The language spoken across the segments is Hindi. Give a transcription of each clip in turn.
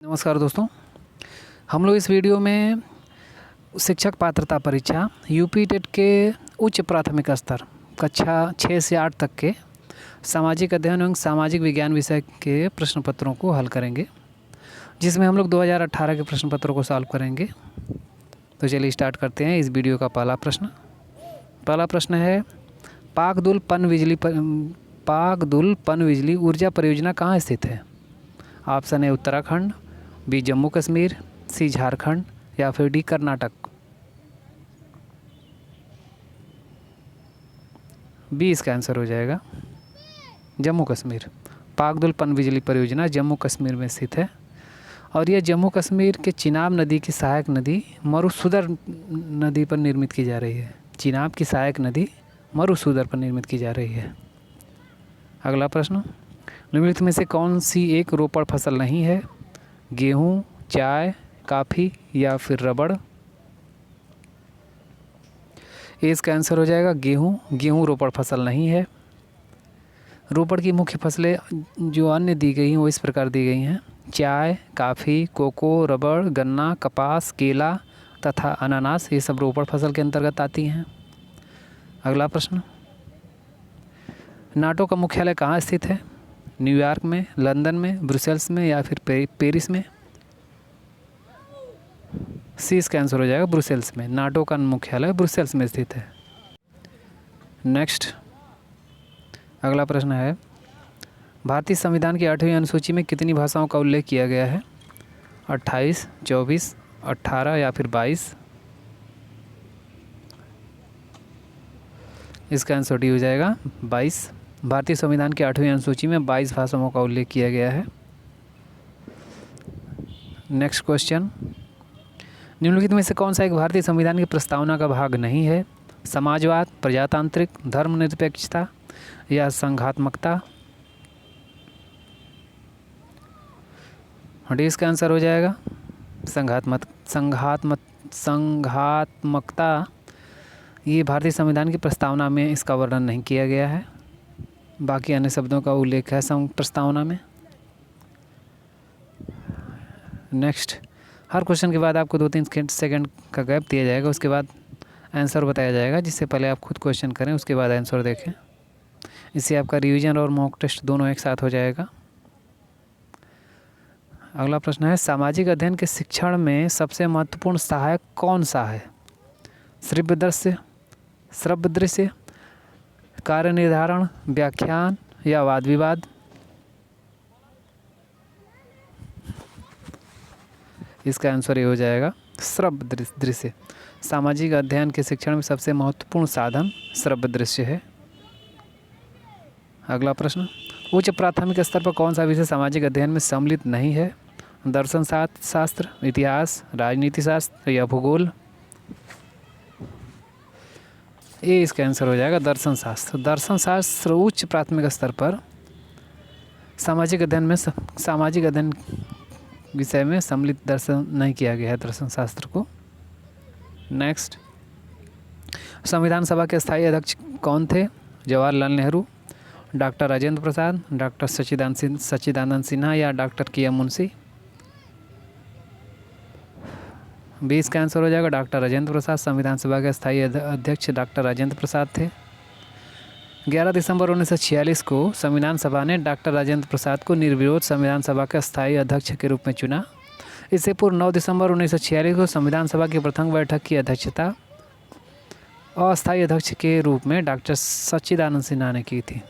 नमस्कार दोस्तों, हम लोग इस वीडियो में शिक्षक पात्रता परीक्षा यूपी टेट के उच्च प्राथमिक स्तर कक्षा 6 से 8 तक के सामाजिक अध्ययन एवं सामाजिक विज्ञान विषय के प्रश्न पत्रों को हल करेंगे, जिसमें हम लोग 2018 के प्रश्न पत्रों को सॉल्व करेंगे। तो चलिए स्टार्ट करते हैं इस वीडियो का पहला प्रश्न है, पाकदुल पनबिजली ऊर्जा परियोजना कहाँ स्थित है? ऑप्शन है उत्तराखंड, बी जम्मू कश्मीर, सी झारखंड या फिर डी कर्नाटक। बी इसका आंसर हो जाएगा जम्मू कश्मीर। पाकदुल पनबिजली परियोजना जम्मू कश्मीर में स्थित है और यह जम्मू कश्मीर के चिनाब नदी की सहायक नदी मरुसूदर नदी पर निर्मित की जा रही है। चिनाब की सहायक नदी मरुसूदर पर निर्मित की जा रही है। अगला प्रश्न, निम्नलिखित में से कौन सी एक रोपड़ फसल नहीं है? गेहूँ, चाय, कॉफ़ी या फिर रबड़। इसका आंसर हो जाएगा गेहूँ रोपड़ फसल नहीं है। रोपड़ की मुख्य फसलें जो अन्य दी गई हैं वो इस प्रकार दी गई हैं: चाय, कॉफ़ी, कोको, रबड़, गन्ना, कपास, केला तथा अनानास। ये सब रोपड़ फसल के अंतर्गत आती हैं। अगला प्रश्न, नाटो का मुख्यालय कहाँ स्थित है? न्यूयॉर्क में, लंदन में, ब्रुसेल्स में या फिर पेरिस में। सी इसका आंसर हो जाएगा ब्रुसेल्स में। नाटो का मुख्यालय ब्रुसेल्स में स्थित है। नेक्स्ट, अगला प्रश्न है, भारतीय संविधान की 8वीं अनुसूची में कितनी भाषाओं का उल्लेख किया गया है? 28, 24, 18 या फिर 22। इसका आंसर डी हो जाएगा 22। भारतीय संविधान की 8वीं अनुसूची में 22 भाषाओं का उल्लेख किया गया है। नेक्स्ट क्वेश्चन, निम्नलिखित में से कौन सा एक भारतीय संविधान की प्रस्तावना का भाग नहीं है? समाजवाद, प्रजातांत्रिक, धर्मनिरपेक्षता या संघात्मकता। डी इसका आंसर हो जाएगा संघात्मकता। ये भारतीय संविधान की प्रस्तावना में इसका वर्णन नहीं किया गया है, बाकी अन्य शब्दों का उल्लेख है प्रस्तावना में। नेक्स्ट, हर क्वेश्चन के बाद आपको 2-3 सेकंड का गैप दिया जाएगा, उसके बाद आंसर बताया जाएगा, जिससे पहले आप खुद क्वेश्चन करें उसके बाद आंसर देखें। इससे आपका रिवीजन और मॉक टेस्ट दोनों एक साथ हो जाएगा। अगला प्रश्न है, सामाजिक अध्ययन के शिक्षण में सबसे महत्वपूर्ण सहायक कौन सा है? श्रव्य दृश्य, कार्य निर्धारण, व्याख्यान या वाद विवाद। इसका आंसर ये हो जाएगा श्रव्य दृश्य। सामाजिक अध्ययन के शिक्षण में सबसे महत्वपूर्ण साधन श्रव्य दृश्य है। अगला प्रश्न, उच्च प्राथमिक स्तर पर कौन सा विषय सामाजिक अध्ययन में सम्मिलित नहीं है? दर्शन शास्त्र, इतिहास, राजनीति शास्त्र या भूगोल। ये इसका आंसर हो जाएगा दर्शन शास्त्र। दर्शन शास्त्र उच्च प्राथमिक स्तर पर सामाजिक अध्ययन विषय में सम्मिलित दर्शन नहीं किया गया है दर्शन शास्त्र को। नेक्स्ट, संविधान सभा के स्थायी अध्यक्ष कौन थे? जवाहरलाल नेहरू, डॉक्टर राजेंद्र प्रसाद, डॉक्टर सच्चिदानंद सिन्हा या डॉक्टर के.एम. मुंशी। बी इसका आंसर हो जाएगा डॉक्टर राजेंद्र प्रसाद। संविधान सभा के स्थायी अध्यक्ष डॉक्टर राजेंद्र प्रसाद थे। 11 दिसंबर 1946 को संविधान सभा ने डॉक्टर राजेंद्र प्रसाद को निर्विरोध संविधान सभा के स्थायी अध्यक्ष के रूप में चुना। इससे पूर्व 9 दिसंबर 1946 को संविधान सभा की प्रथम बैठक की अध्यक्षता अस्थायी अध्यक्ष के रूप में डॉक्टर सच्चिदानंद सिन्हा ने की थी।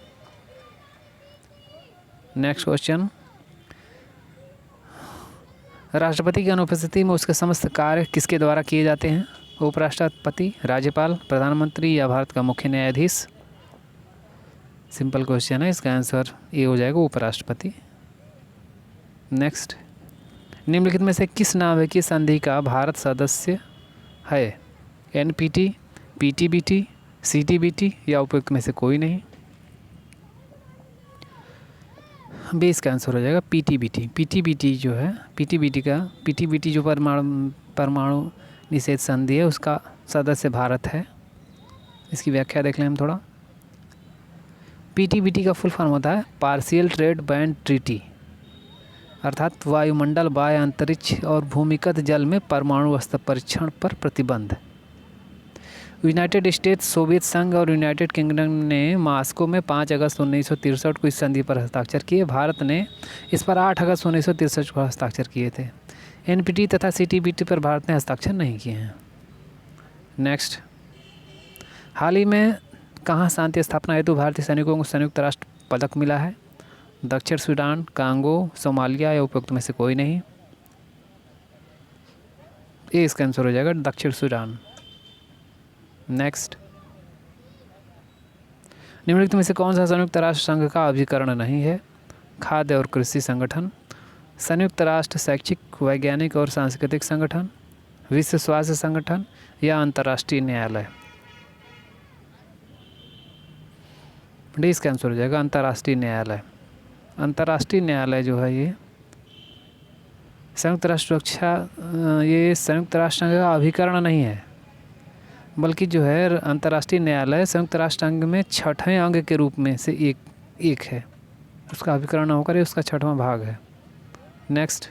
नेक्स्ट क्वेश्चन, राष्ट्रपति की अनुपस्थिति में उसके समस्त कार्य किसके द्वारा किए जाते हैं? उपराष्ट्रपति, राज्यपाल, प्रधानमंत्री या भारत का मुख्य न्यायाधीश। सिंपल क्वेश्चन है, इसका आंसर ये हो जाएगा उपराष्ट्रपति। नेक्स्ट, निम्नलिखित में से किस नाभिकीय संधि का भारत सदस्य है? एनपीटी, पीटीबीटी, सीटीबीटी या उपयुक्त में से कोई नहीं। बी इसका आंसर हो जाएगा पीटीबीटी। पीटीबीटी जो परमाणु निषेध संधि है उसका सदस्य भारत है। इसकी व्याख्या देख लें हम थोड़ा। पीटीबीटी का फुल फॉर्म होता है पार्शियल ट्रेड बैन ट्रीटी। अर्थात वायुमंडल, वाय, अंतरिक्ष और भूमिगत जल में परमाणु अस्त्र परीक्षण पर प्रतिबंध। यूनाइटेड स्टेट्स, सोवियत संघ और यूनाइटेड किंगडम ने मॉस्को में 5 अगस्त 1963 को इस संधि पर हस्ताक्षर किए। भारत ने इस पर 8 अगस्त 1963 को हस्ताक्षर किए थे। एनपीटी तथा सीटीबीटी पर भारत ने हस्ताक्षर नहीं किए हैं। नेक्स्ट, हाल ही में कहाँ शांति स्थापना हेतु भारतीय सैनिकों को संयुक्त राष्ट्र पदक मिला है? दक्षिण सूडान, कांगो, सोमालिया या उपयुक्त में से कोई नहीं। ये इसका आंसर हो जाएगा दक्षिण सूडान। नेक्स्ट, निम्नलिखित में से कौन सा संयुक्त राष्ट्र संघ का अभिकरण नहीं है? खाद्य और कृषि संगठन, संयुक्त राष्ट्र शैक्षिक, वैज्ञानिक और सांस्कृतिक संगठन, विश्व स्वास्थ्य संगठन या अंतर्राष्ट्रीय न्यायालय। डी इसका आंसर हो जाएगा अंतर्राष्ट्रीय न्यायालय। अंतर्राष्ट्रीय न्यायालय जो है ये संयुक्त राष्ट्र सुरक्षा, ये संयुक्त राष्ट्र संघ का अभिकरण नहीं है, बल्कि जो है अंतर्राष्ट्रीय न्यायालय संयुक्त राष्ट्र संघ में 6ठवें अंग के रूप में से एक है। उसका अभिकरण होकर ये उसका 6वां भाग है। नेक्स्ट,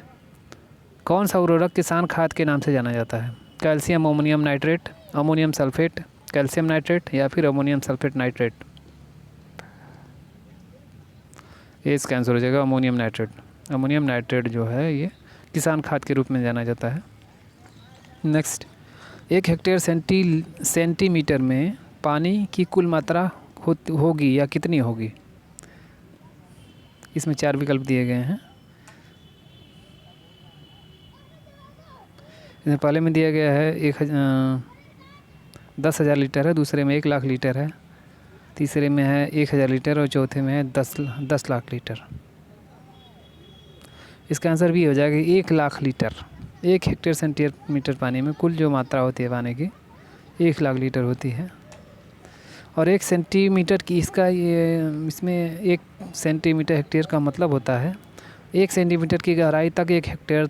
कौन सा उर्वरक किसान खाद के नाम से जाना जाता है? Calcium ammonium nitrate, ammonium sulphate, calcium nitrate या फिर अमोनियम सल्फेट नाइट्रेट। ये इसका आंसर हो जाएगा अमोनियम नाइट्रेट। अमोनियम नाइट्रेट जो है ये किसान खाद के रूप में जाना जाता है। नेक्स्ट, 1 हेक्टेयर सेंटीमीटर में पानी की कुल मात्रा होगी या कितनी होगी? इसमें 4 विकल्प दिए गए हैं। इसमें पहले में दिया गया है 10,000 लीटर है, दूसरे में 1 लाख लीटर है, तीसरे में है 1,000 लीटर और चौथे में है 10 लाख लीटर। इसका आंसर भी हो जाएगा 1 लाख लीटर। 1 हेक्टेयर सेंटीमीटर पानी में कुल जो मात्रा होती है पानी की 1 लाख लीटर होती है। और 1 सेंटीमीटर की इसमें 1 सेंटीमीटर हेक्टेयर का मतलब होता है 1 सेंटीमीटर की गहराई तक 1 हेक्टेयर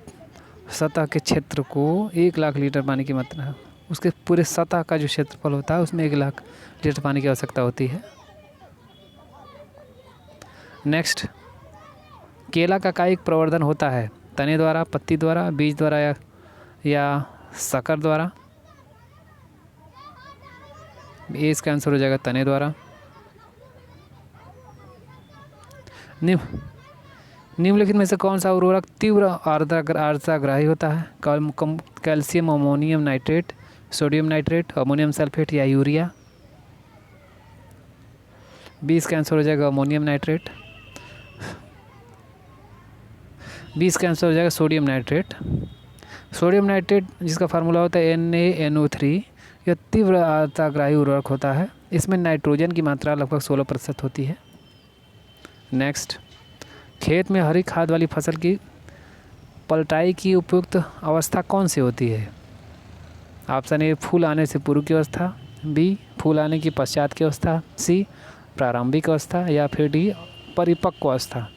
सतह के क्षेत्र को 1 लाख लीटर पानी की मात्रा, उसके पूरे सतह का जो क्षेत्रफल होता है उसमें 1 लाख लीटर पानी की आवश्यकता होती है। नेक्स्ट, केला का कायिक प्रवर्धन होता है तने द्वारा, पत्ती द्वारा, बीज द्वारा या शकर द्वारा। ये इसका आंसर हो जाएगा तने द्वारा। निम्नलिखित में से कौन सा उर्वरक तीव्र आर्द्रताग्राही होता है? Calcium ammonium nitrate, sodium nitrate, ammonium sulphate या यूरिया। बी इसका आंसर हो जाएगा अमोनियम नाइट्रेट। बी इसका आंसर हो जाएगा सोडियम नाइट्रेट। सोडियम नाइट्रेट जिसका फार्मूला होता है NaNO3, यह तीव्र आर्द्रताग्राही उर्वरक होता है। इसमें नाइट्रोजन की मात्रा लगभग 16% होती है। नेक्स्ट, खेत में हरी खाद वाली फसल की पलटाई की उपयुक्त अवस्था कौन सी होती है? ऑप्शन ए फूल आने से पूर्व की अवस्था, बी फूल आने की पश्चात की अवस्था, सी प्रारंभिक अवस्था या फिर डी परिपक्व अवस्था।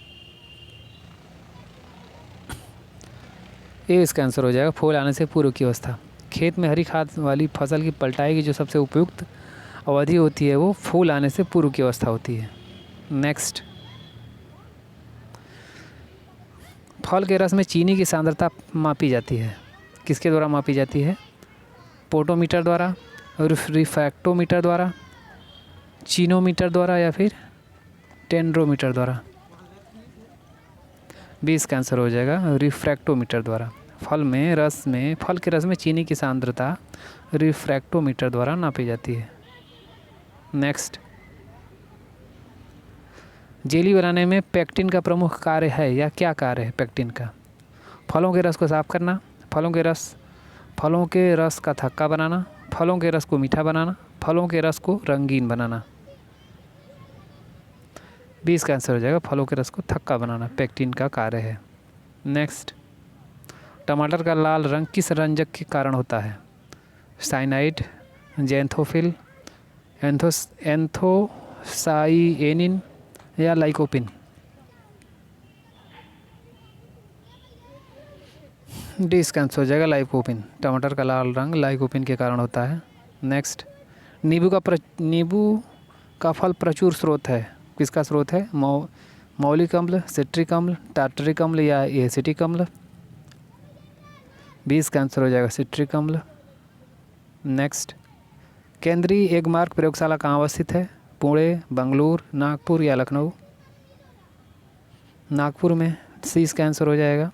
ये इसका आंसर हो जाएगा फूल आने से पूर्व की अवस्था। खेत में हरी खाद वाली फसल की पलटाई की जो सबसे उपयुक्त अवधि होती है वो फूल आने से पूर्व की अवस्था होती है। नेक्स्ट, फल के रस में चीनी की सांद्रता मापी जाती है, किसके द्वारा मापी जाती है? पोटोमीटर द्वारा, रिफ्रैक्टोमीटर द्वारा, चीनोमीटर द्वारा या फिर टेंड्रोमीटर द्वारा। बी इसका आंसर हो जाएगा रिफ्रैक्टोमीटर द्वारा। फल के रस में चीनी की सांद्रता रिफ्रैक्टोमीटर द्वारा नापी जाती है। नेक्स्ट, जेली बनाने में पेक्टिन का प्रमुख कार्य है या क्या कार्य है पेक्टिन का? फलों के रस को साफ करना, फलों के रस का थक्का बनाना, फलों के रस को मीठा बनाना, फलों के रस को रंगीन बनाना। बी इसका आंसर हो जाएगा फलों के रस को थक्का बनाना पेक्टिन का कार्य है। नेक्स्ट, टमाटर का लाल रंग किस रंजक के कारण होता है? साइनाइड, ज़ैंथोफिल, एंथोसाइएनिन या लाइकोपिन। डी इसका आंसर हो जाएगा लाइकोपिन। टमाटर का लाल रंग लाइकोपिन के कारण होता है। नेक्स्ट, नींबू का फल प्रचुर स्रोत है, किसका स्रोत है? मौलिक अम्ल, सिट्रिक अम्ल, टार्टरिक अम्ल या एसिटिक अम्ल। 20 का आंसर हो जाएगा सिट्रिक अम्ल। नेक्स्ट, केंद्रीय एगमार्क प्रयोगशाला कहाँ अवस्थित है? पुणे, बेंगलुरु, नागपुर या लखनऊ। नागपुर में 30 का आंसर हो जाएगा।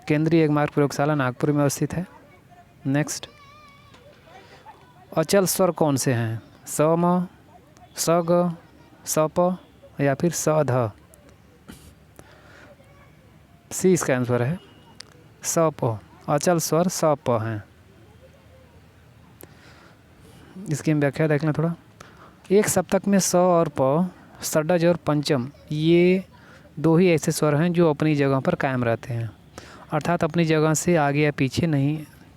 केंद्रीय एगमार्क प्रयोगशाला नागपुर में अवस्थित है। नेक्स्ट, अचल स्वर कौन से हैं? स म, स ग, स प या फिर स ध। सी इसका आंसर है स प। अचल स्वर स प हैं। इसकी हम व्याख्या देख लें थोड़ा। एक सप्तक में स और प, षड्ज और पंचम, ये दो ही ऐसे स्वर हैं जो अपनी जगह पर कायम रहते हैं, अर्थात अपनी जगह से आगे या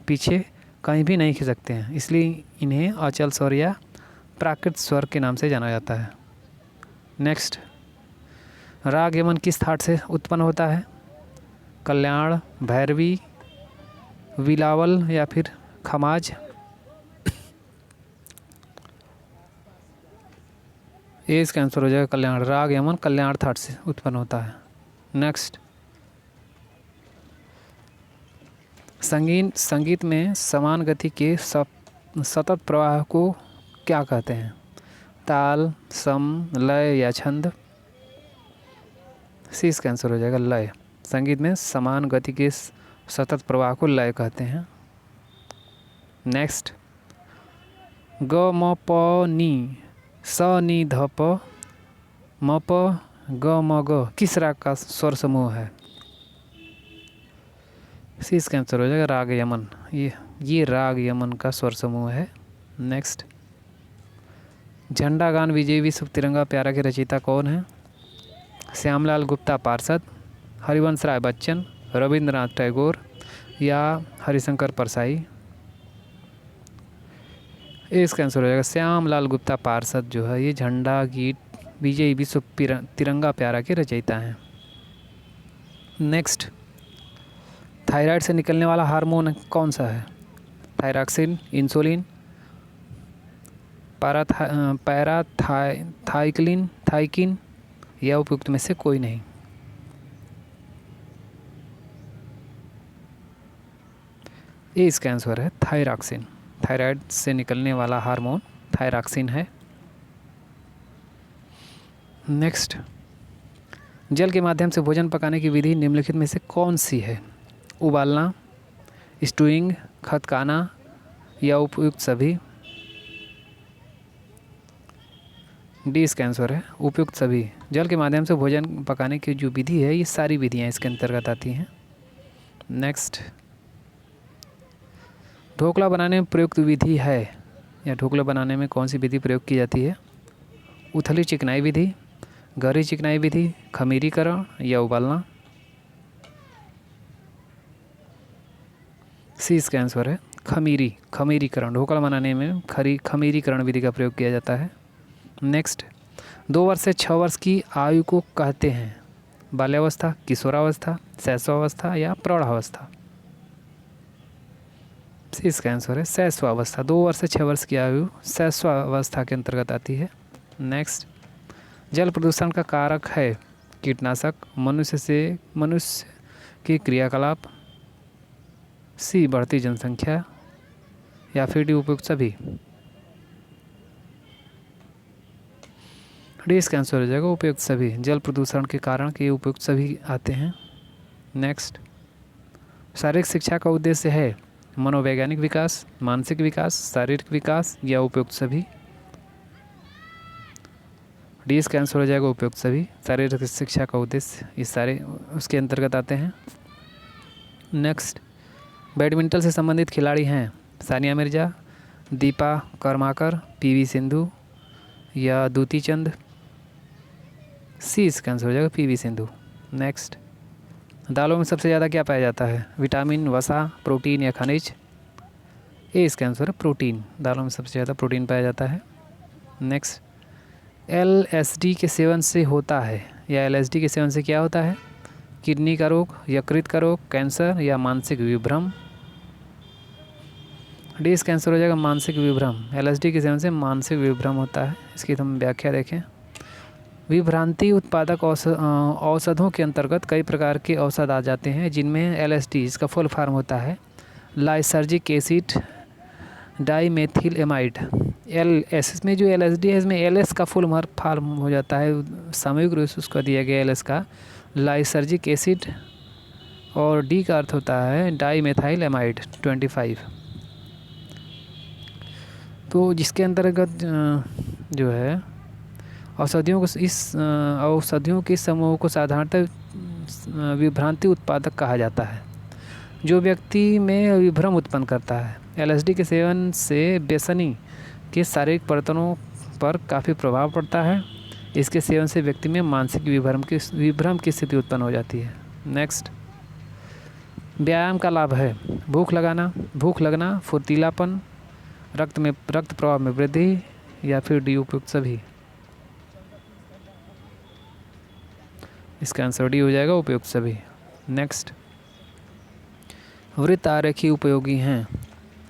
पीछे कहीं भी नहीं खिसकते हैं, इसलिए इन्हें अचल स्वर या प्राकृत स्वर के नाम से जाना जाता है। नेक्स्ट, राग यमन किस थाट से उत्पन्न होता है? कल्याण, भैरवी, बिलावल या फिर खमाज। ये इसका आंसर हो जाएगा कल्याण। राग यमन कल्याण थाट से उत्पन्न होता है। नेक्स्ट, संगीत में समान गति के सतत प्रवाह को क्या कहते हैं? ताल, सम, लय या छंद। सी इसका आंसर हो जाएगा लय। संगीत में समान गति के सतत प्रवाह को लय कहते हैं। नेक्स्ट, ग म प नी, स नी ध प, म प ग म ग किस राग का स्वर समूह है? सी इसका आंसर हो जाएगा राग यमन। ये राग यमन का स्वर समूह है। नेक्स्ट, झंडा गान विजय विश्व तिरंगा प्यारा के रचयिता कौन है? श्यामलाल गुप्ता पार्षद, हरिवंश राय बच्चन, रविंद्रनाथ टैगोर या हरिशंकर परसाई। इसका आंसर हो जाएगा श्यामलाल गुप्ता पार्षद जो है ये झंडा गीत विजय विश्व तिरंगा प्यारा के रचयिता हैं। नेक्स्ट, थायराइड से निकलने वाला हार्मोन कौन सा है? थायरॉक्सिन, इंसुलिन, पैराथाइक्लिन, थाइकिन या उपयुक्त में से कोई नहीं। ये इसका आंसर है थायरॉक्सिन। थायराइड से निकलने वाला हार्मोन थायरॉक्सिन है। नेक्स्ट, जल के माध्यम से भोजन पकाने की विधि निम्नलिखित में से कौन सी है? उबालना, स्टूइंग, खदकाना या उपयुक्त सभी। डी इसका आंसर है उपयुक्त सभी। जल के माध्यम से भोजन पकाने की जो विधि है ये सारी विधियाँ इसके अंतर्गत आती हैं। नेक्स्ट, ढोकला बनाने में प्रयुक्त विधि है या ढोकला बनाने में कौन सी विधि प्रयोग की जाती है? उथली चिकनाई विधि, गहरी चिकनाई विधि, खमीरीकरण या उबालना। सी इसका आंसर है खमीरीकरण। ढोकला बनाने में खमीरीकरण विधि का प्रयोग किया जाता है। नेक्स्ट, 2 वर्ष से 6 वर्ष की आयु को कहते हैं? बाल्यावस्था, किशोरावस्था, शैशवावस्था या प्रौढ़ावस्था। इसका आंसर है शैशवावस्था। 2 वर्ष से 6 वर्ष की आयु शैशवावस्था के अंतर्गत आती है। नेक्स्ट, जल प्रदूषण का कारक है? कीटनाशक, मनुष्य के क्रियाकलाप, सी बढ़ती जनसंख्या या फिर डी उपयुक्त सभी। डी इसका आंसर हो जाएगा उपयुक्त सभी। जल प्रदूषण के कारण के उपयुक्त सभी आते हैं। नेक्स्ट, शारीरिक शिक्षा का उद्देश्य है? मनोवैज्ञानिक विकास, मानसिक विकास, शारीरिक विकास या उपयुक्त सभी। डी इसका आंसर हो जाएगा उपयुक्त सभी। शारीरिक शिक्षा का उद्देश्य ये सारे उसके अंतर्गत आते हैं। नेक्स्ट, बैडमिंटन से संबंधित खिलाड़ी हैं? सानिया मिर्जा, दीपा कर्माकर, पीवी सिंधु या दूती चंद। सी इसका आंसर हो जाएगा पीवी सिंधु। नेक्स्ट, दालों में सबसे ज़्यादा क्या पाया जाता है? विटामिन, वसा, प्रोटीन या खनिज। ए इसका आंसर है प्रोटीन। दालों में सबसे ज़्यादा प्रोटीन पाया जाता है। नेक्स्ट, LSD के सेवन से होता है या LSD के सेवन से क्या होता है? किडनी का रोग, यकृत का रोग, कैंसर या मानसिक विभ्रम। डी इसका आंसर हो जाएगा मानसिक विभ्रम। LSD के सेवन से मानसिक विभ्रम होता है। इसकी हम व्याख्या देखें। विभ्रांति उत्पादक औषधों के अंतर्गत कई प्रकार के औषध आ जाते हैं, जिनमें एलएसडी, इसका फुल फॉर्म होता है lysergic acid dimethyl amide, LS. इसमें जो एलएसडी है, इसमें एलएस का फुल फॉर्म हो जाता है, सामूहिक रूप से उसका दिया गया एलएस का लाइसर्जिक एसिड, और डी का अर्थ होता है डाइमेथाइल एमाइड 25। तो जिसके अंतर्गत जो है औषधियों को, इस औषधियों के समूह को साधारणतः विभ्रांति उत्पादक कहा जाता है, जो व्यक्ति में विभ्रम उत्पन्न करता है। एलएसडी के सेवन से बेसनी के शारीरिक बर्तनों पर काफ़ी प्रभाव पड़ता है। इसके सेवन से व्यक्ति में मानसिक विभ्रम की स्थिति उत्पन्न हो जाती है। नेक्स्ट, व्यायाम का लाभ है भूख लगना, फुर्तीलापन, रक्त प्रवाह में वृद्धि, या फिर डी उपयुक्त सभी। इसका आंसर डी हो जाएगा, उपयुक्त सभी। नेक्स्ट, वृत्त आरेख ही उपयोगी हैं।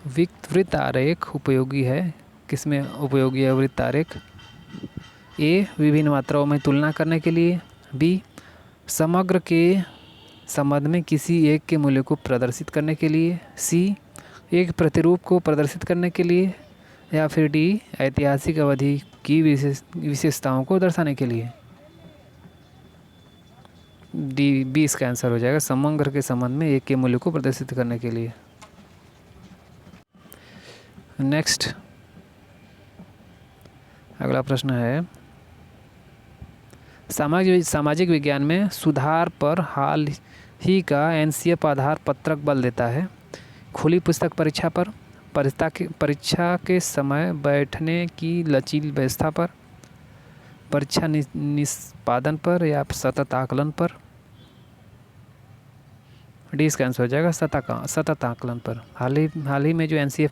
वृत्त आरेख उपयोगी है, किसमें उपयोगी है वृत्त आरेख? ए, विभिन्न मात्राओं में तुलना करने के लिए। बी, समग्र के संबंध में किसी एक के मूल्य को प्रदर्शित करने के लिए। सी, एक प्रतिरूप को प्रदर्शित करने के लिए। या फिर डी, ऐतिहासिक अवधि की विशेषताओं को दर्शाने के लिए। डी, बी इसका आंसर हो जाएगा, समग्र के संबंध में एक के मूल्य को प्रदर्शित करने के लिए। नेक्स्ट, अगला प्रश्न है, सामाजिक विज्ञान में सुधार पर हाल ही का एनसीएफ आधार पत्रक बल देता है। खुली पुस्तक परीक्षा पर, परीक्षा के समय बैठने की लचीली व्यवस्था पर, परीक्षा निष्पादन पर, या सतत आकलन पर। डी इसका आंसर हो जाएगा, सतत आकलन पर। हाल ही में जो एनसीएफ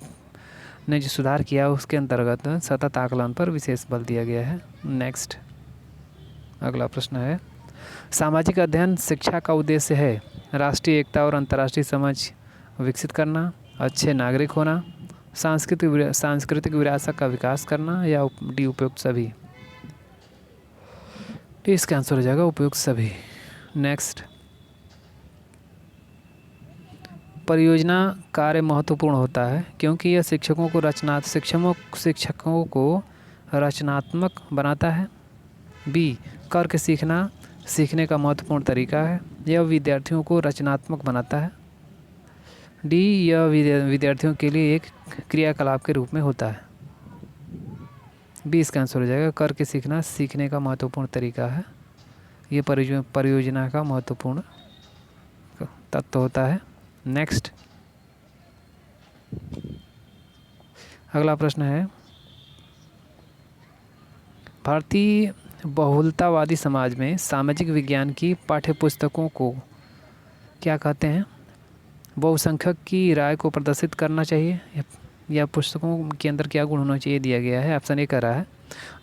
ने जो सुधार किया उसके अंतर्गत सतत आकलन पर विशेष बल दिया गया है। नेक्स्ट, अगला प्रश्न है, सामाजिक अध्ययन शिक्षा का उद्देश्य है राष्ट्रीय एकता और अंतर्राष्ट्रीय समझ विकसित करना, अच्छे नागरिक होना, सांस्कृतिक विरासत का विकास करना, या डी उपयुक्त सभी। डी इसका आंसर हो जाएगा, उपयुक्त सभी। नेक्स्ट, परियोजना कार्य महत्वपूर्ण होता है क्योंकि यह शिक्षकों को रचनात्मक बनाता है। बी, करके सीखने का महत्वपूर्ण तरीका है। यह विद्यार्थियों को रचनात्मक बनाता है। डी, यह विद्यार्थियों के लिए एक क्रियाकलाप के रूप में होता है। बी इसका आंसर हो जाएगा, करके सीखने का महत्वपूर्ण तरीका है। ये परियोजना का महत्वपूर्ण तत्व होता है। नेक्स्ट, अगला प्रश्न है, भारतीय बहुलतावादी समाज में सामाजिक विज्ञान की पाठ्यपुस्तकों को क्या कहते हैं? बहुसंख्यक की राय को प्रदर्शित करना चाहिए, या पुस्तकों के अंदर क्या गुण होना चाहिए दिया गया है। ऑप्शन ए कह रहा है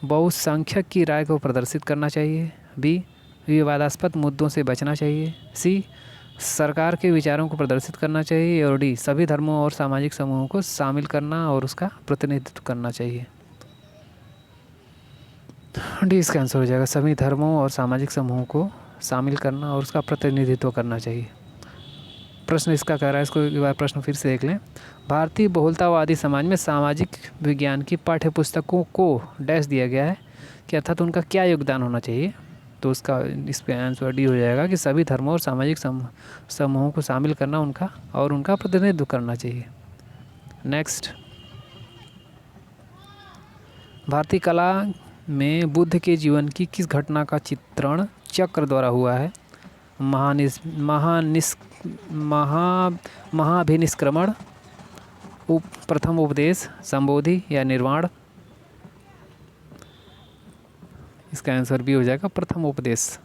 बहुसंख्यक की राय को प्रदर्शित करना चाहिए। बी, विवादास्पद मुद्दों से बचना चाहिए। सी, सरकार के विचारों को प्रदर्शित करना चाहिए। और डी, सभी धर्मों और सामाजिक समूहों को शामिल करना और उसका प्रतिनिधित्व करना चाहिए। डी इसका आंसर हो जाएगा, सभी धर्मों और सामाजिक समूहों को शामिल करना और उसका प्रतिनिधित्व करना चाहिए। प्रश्न इसका कह रहा है, इसको एक बार प्रश्न फिर से देख लें। भारतीय बहुलतावादी समाज में सामाजिक विज्ञान की पाठ्यपुस्तकों को डैश दिया गया है कि अर्थात उनका क्या योगदान होना चाहिए। तो उसका इस पे आंसर डी हो जाएगा कि सभी धर्मों और सामाजिक समूहों को शामिल करना उनका प्रतिनिधित्व करना चाहिए। नेक्स्ट, भारतीय कला में बुद्ध के जीवन की किस घटना का चित्रण चक्र द्वारा हुआ है? महाभिनिष्क्रमण, प्रथम उपदेश, संबोधि, या निर्वाण। इसका आंसर भी हो जाएगा, प्रथम उपदेश।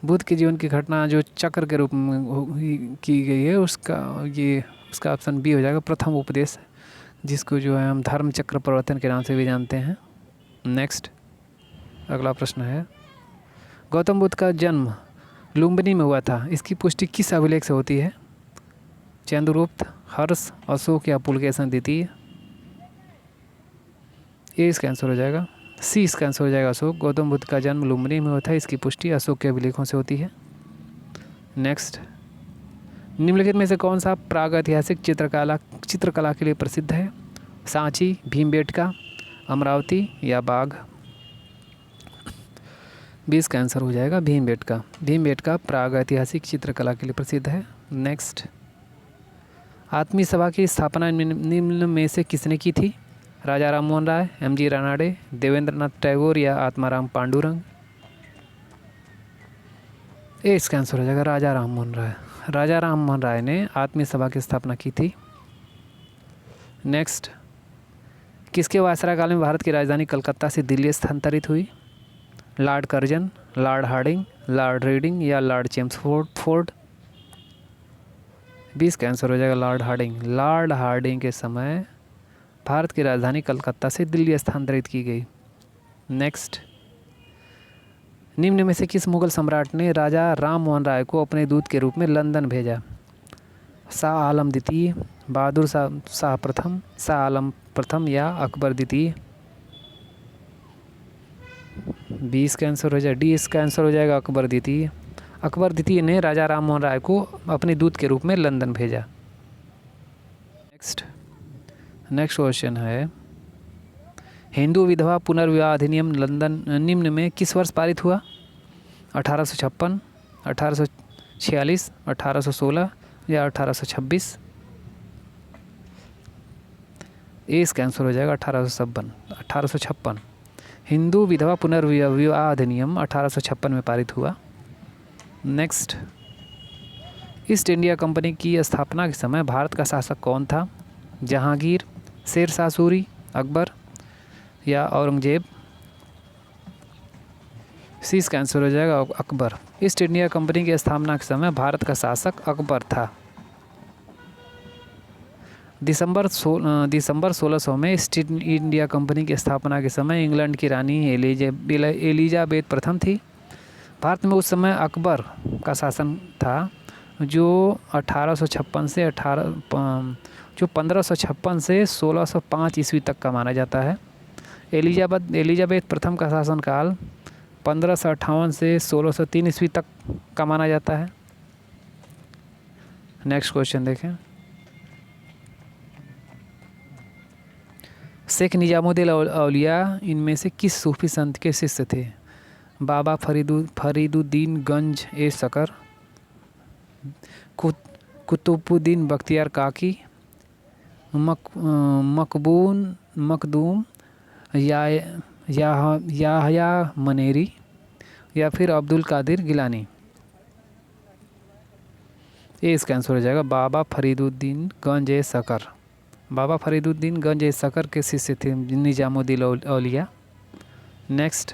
बुद्ध के जीवन की घटना जो चक्र के रूप में की गई है उसका ऑप्शन बी हो जाएगा, प्रथम उपदेश, जिसको जो है हम धर्म चक्र प्रवर्तन के नाम से भी जानते हैं। नेक्स्ट, अगला प्रश्न है, गौतम बुद्ध का जन्म लुम्बिनी में हुआ था, इसकी पुष्टि किस अभिलेख से होती है? चंद्रगुप्त, हर्ष, अशोक, या पुलकेशन द्वितीय। ये इसका आंसर हो जाएगा सी इसका आंसर हो जाएगा अशोक। गौतम बुद्ध का जन्म लुम्बिनी में हुआ था, इसकी पुष्टि अशोक के अभिलेखों से होती है। नेक्स्ट, निम्नलिखित में से कौन सा प्रागैतिहासिक चित्रकला के लिए प्रसिद्ध है? सांची, भीमबेटका, अमरावती या बाघ? 20 का आंसर हो जाएगा भीमबेटका। भीमबेटका प्रागैतिहासिक चित्रकला के लिए प्रसिद्ध है। नेक्स्ट, आत्मीय सभा की स्थापना निम्न में से किसने की थी? राजा राममोहन राय, एम.जी. रानाडे, देवेंद्रनाथ टैगोर या आत्माराम पांडुरंग? इसका आंसर हो जाएगा राजा राममोहन राय। राजा राममोहन राय ने आत्मीय सभा की स्थापना की थी। नेक्स्ट, किसके वायसराय काल में भारत की राजधानी कलकत्ता से दिल्ली स्थानांतरित हुई? Lord Curzon, Lord Hardinge, Lord Reading या लॉर्ड चेम्सफोर्ड? 20 का आंसर हो जाएगा लॉर्ड हार्डिंग। लॉर्ड हार्डिंग के समय भारत की राजधानी कलकत्ता से दिल्ली स्थानांतरित की गई। नेक्स्ट, निम्न में से किस मुगल सम्राट ने राजा राम मोहन राय को अपने दूत के रूप में लंदन भेजा? शाह आलम द्वितीय, बहादुर शाह प्रथम, शाह आलम प्रथम या अकबर द्वितीय? 20 का आंसर हो जाएगा डी। इसका आंसर हो जाएगा अकबर द्वितीय। अकबर द्वितीय ने राजा राम मोहन राय को अपने दूत के रूप में लंदन भेजा। नेक्स्ट क्वेश्चन है, हिंदू विधवा पुनर्विवाह अधिनियम लंदन निम्न में किस वर्ष पारित हुआ? 1856, 1846, 1816 या 1826? इसका आंसर हो जाएगा 1856। हिंदू विधवा पुनर्विवाह अधिनियम 1856 में पारित हुआ। नेक्स्ट, ईस्ट इंडिया कंपनी की स्थापना के समय भारत का शासक कौन था? जहांगीर, शेर शाह सूरी, अकबर या औरंगजेब? सी इसका आंसर हो जाएगा अकबर। ईस्ट इंडिया कंपनी की स्थापना के समय भारत का शासक अकबर था। दिसंबर 1600 में ईस्ट इंडिया कंपनी की स्थापना के समय इंग्लैंड की रानी एलिजाबेथ प्रथम थी। भारत में उस समय अकबर का शासन था, जो 1556 से 1605 ईस्वी तक का माना जाता है। एलिजाबेथ प्रथम का शासनकाल 1558 से 1603 ईस्वी तक का माना जाता है। नेक्स्ट क्वेश्चन देखें, शेख निजामुद्दीन औलिया इनमें से किस सूफी संत के शिष्य थे? बाबा फरीदुद्दीन गंज ए सकर, कुतुबुद्दीन बख्तियार काकी, मखदूम याहया मनेरी या फिर अब्दुल कादिर गिलानी? ये इसका आंसर हो जाएगा बाबा फरीदुद्दीन गंज ए सकर। बाबा फरीदुद्दीन गंज ए सकर के शिष्य थे निजामुद्दीन औलिया। नेक्स्ट,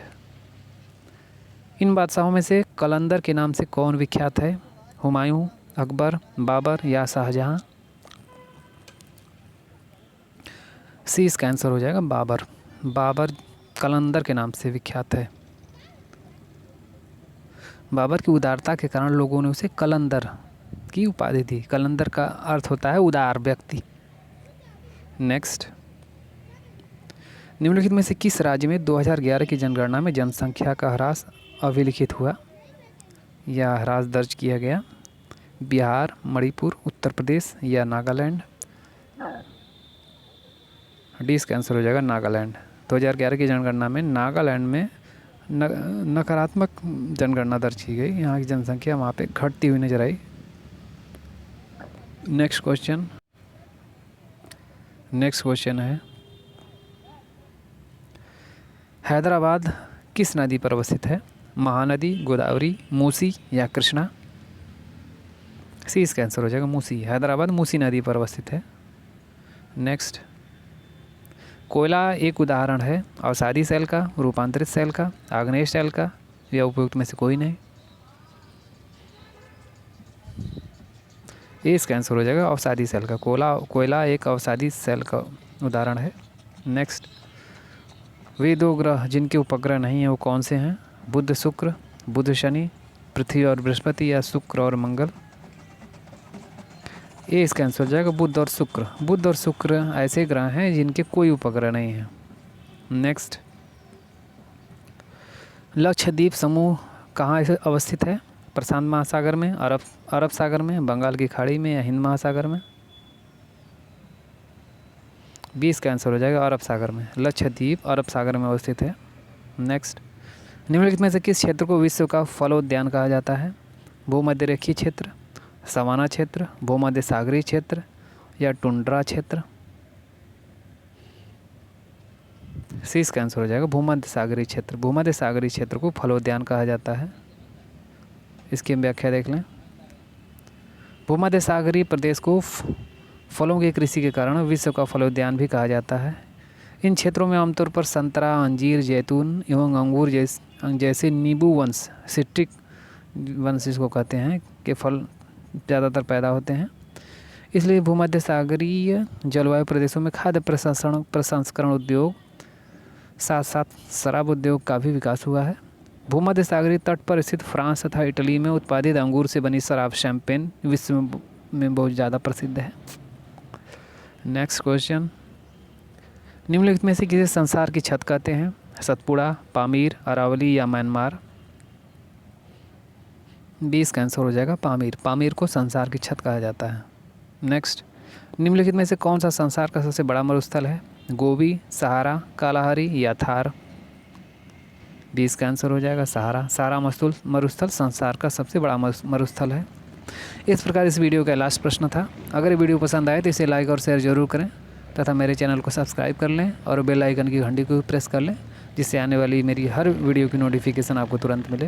इन बादशाहों में से कलंदर के नाम से कौन विख्यात है? हुमायूं, अकबर, बाबर या शाहजहां? सी इसका आंसर हो जाएगा बाबर। बाबर कलंदर के नाम से विख्यात है। बाबर की उदारता के कारण लोगों ने उसे कलंदर की उपाधि दी। कलंदर का अर्थ होता है उदार व्यक्ति। नेक्स्ट, निम्नलिखित में से किस राज्य में 2011 की जनगणना में जनसंख्या का ह्रास अभिलिखित हुआ या ह्रास दर्ज किया गया? बिहार, मणिपुर, उत्तर प्रदेश या नागालैंड? डी इसका आंसर हो जाएगा नागालैंड। 2011 की जनगणना में नागालैंड में नकारात्मक जनगणना दर्ज की गई। यहाँ की जनसंख्या वहाँ पे घटती हुई नजर आई। नेक्स्ट क्वेश्चन है, हैदराबाद किस नदी पर अवस्थित है? महानदी, गोदावरी, मूसी या कृष्णा? सी इसका आंसर हो जाएगा मूसी। हैदराबाद मूसी नदी पर अवस्थित है। नेक्स्ट, कोयला एक उदाहरण है अवसादी सेल का, रूपांतरित सेल का, आग्नेय सेल का या उपयुक्त में से कोई नहीं? ये इसका आंसर हो जाएगा अवसादी सेल का। कोयला एक अवसादी सेल का उदाहरण है। नेक्स्ट, वे दो ग्रह जिनके उपग्रह नहीं है वो कौन से हैं? बुध शुक्र, बुध शनि, पृथ्वी और बृहस्पति या शुक्र और मंगल? ये इसका आंसर हो जाएगा बुध और शुक्र। बुध और शुक्र ऐसे ग्रह हैं जिनके कोई उपग्रह नहीं है। नेक्स्ट, लक्षद्वीप समूह कहाँ अवस्थित है? प्रशांत महासागर में, अरब सागर में, बंगाल की खाड़ी में या हिंद महासागर में? 20 का आंसर हो जाएगा अरब सागर में। लक्षद्वीप अरब सागर में अवस्थित है। नेक्स्ट, निम्नलिखित में से किस क्षेत्र को विश्व का फलोद्यान कहा जाता है? भूमध्यरेखीय क्षेत्र, सवाना क्षेत्र, भूमध्य सागरीय क्षेत्र या टुंड्रा क्षेत्र? 30 का आंसर हो जाएगा भूमध्य सागरीय क्षेत्र। भूमध्य सागरीय क्षेत्र को फलोद्यान कहा जाता है। इसकी हम व्याख्या देख लें। भूमध्य सागरीय प्रदेश को फलों की कृषि के कारण विश्व का फलोद्यान भी कहा जाता है। इन क्षेत्रों में आमतौर पर संतरा, अंजीर, जैतून एवं अंगूर जैसे नींबू वंश, सिट्रिक वंश इसको कहते हैं, के फल ज़्यादातर पैदा होते हैं। इसलिए भूमध्य सागरीय जलवायु प्रदेशों में खाद्य प्रसंस्करण उद्योग साथ साथ शराब उद्योग का भी विकास हुआ है। भूमध्य सागरीय तट पर स्थित फ्रांस तथा इटली में उत्पादित अंगूर से बनी शराब शैंपेन विश्व में बहुत ज़्यादा प्रसिद्ध है। नेक्स्ट क्वेश्चन, निम्नलिखित में से किसे संसार की छत कहते हैं? सतपुड़ा, पामीर, अरावली या म्यांमार? 20 का आंसर हो जाएगा पामीर। पामीर को संसार की छत कहा जाता है। नेक्स्ट, निम्नलिखित में से कौन सा संसार का सबसे बड़ा मरुस्थल है? गोबी, सहारा, कालाहारी या थार? 20 का आंसर हो जाएगा सहारा। सहारा मरुस्थल संसार का सबसे बड़ा मरुस्थल है। इस प्रकार इस वीडियो का लास्ट प्रश्न था। अगर ये वीडियो पसंद आए तो इसे लाइक और शेयर जरूर करें तथा मेरे चैनल को सब्सक्राइब कर लें और बेल आइकन की घंटी को प्रेस कर लें, जिससे आने वाली मेरी हर वीडियो की नोटिफिकेशन आपको तुरंत मिले।